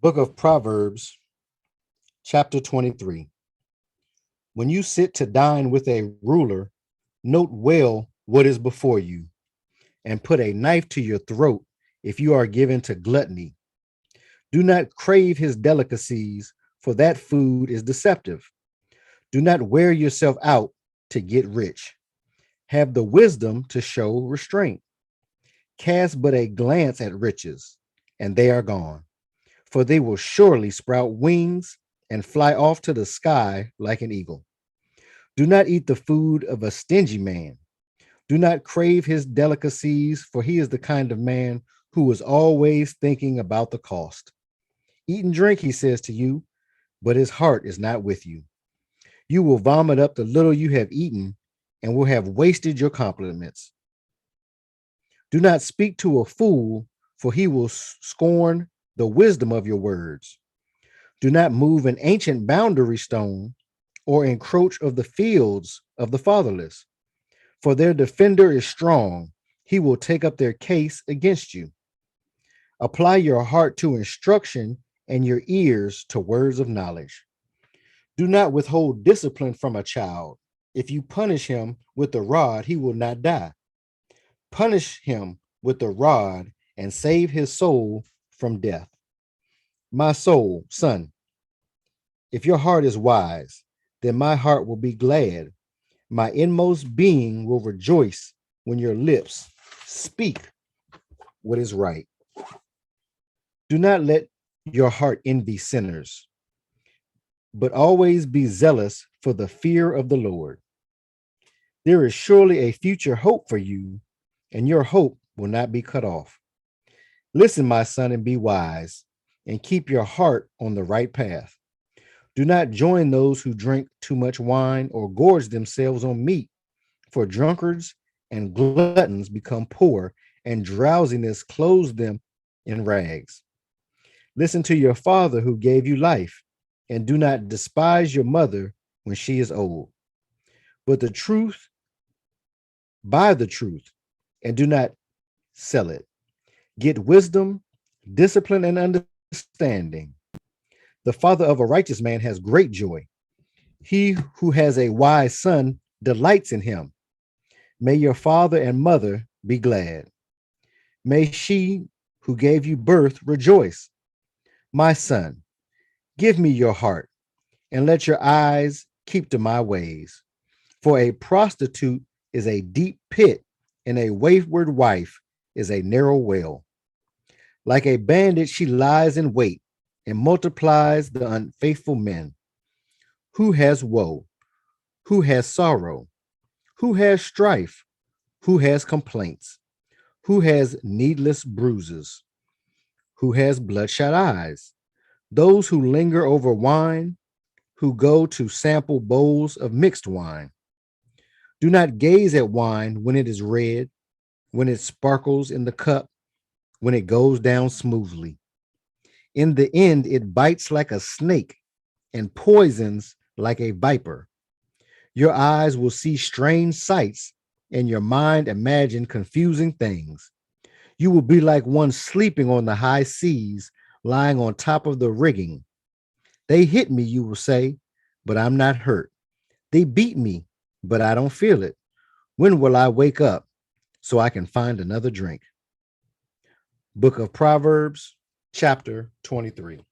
Book of Proverbs, chapter 23. When you sit to dine with a ruler, note well what is before you, and put a knife to your throat if you are given to gluttony. Do not crave his delicacies, for that food is deceptive. Do not wear yourself out to get rich. Have the wisdom to show restraint. Cast but a glance at riches, and they are gone, for they will surely sprout wings and fly off to the sky like an eagle. Do not eat the food of a stingy man. Do not crave his delicacies, for he is the kind of man who is always thinking about the cost. Eat and drink, he says to you, but his heart is not with you. You will vomit up the little you have eaten and will have wasted your compliments. Do not speak to a fool, for he will scorn the wisdom of your words. Do not move an ancient boundary stone or encroach of the fields of the fatherless, for their defender is strong. He will take up their case against you. Apply your heart to instruction and your ears to words of knowledge. Do not withhold discipline from a child. If you punish him with the rod, he will not die. Punish him with the rod and save his soul from death. My soul, son, if your heart is wise, then my heart will be glad. My inmost being will rejoice when your lips speak what is right. Do not let your heart envy sinners, but always be zealous for the fear of the Lord. There is surely a future hope for you, and your hope will not be cut off. Listen, my son, and be wise, and keep your heart on the right path. Do not join those who drink too much wine or gorge themselves on meat, for drunkards and gluttons become poor, and drowsiness clothes them in rags. Listen to your father who gave you life, and do not despise your mother when she is old. But the truth, buy the truth, and do not sell it. Get wisdom, discipline, and understanding. The father of a righteous man has great joy. He who has a wise son delights in him. May your father and mother be glad. May she who gave you birth rejoice. My son, give me your heart, and let your eyes keep to my ways. For a prostitute is a deep pit, and a wayward wife is a narrow well. Like a bandit, she lies in wait and multiplies the unfaithful men. Who has woe? Who has sorrow? Who has strife? Who has complaints? Who has needless bruises? Who has bloodshot eyes? Those who linger over wine, who go to sample bowls of mixed wine. Do not gaze at wine when it is red, when it sparkles in the cup, when it goes down smoothly. In the end, it bites like a snake and poisons like a viper. Your eyes will see strange sights, and your mind imagine confusing things. You will be like one sleeping on the high seas, lying on top of the rigging. They hit me, you will say, but I'm not hurt. They beat me, but I don't feel it. When will I wake up so I can find another drink? Book of Proverbs, chapter 23.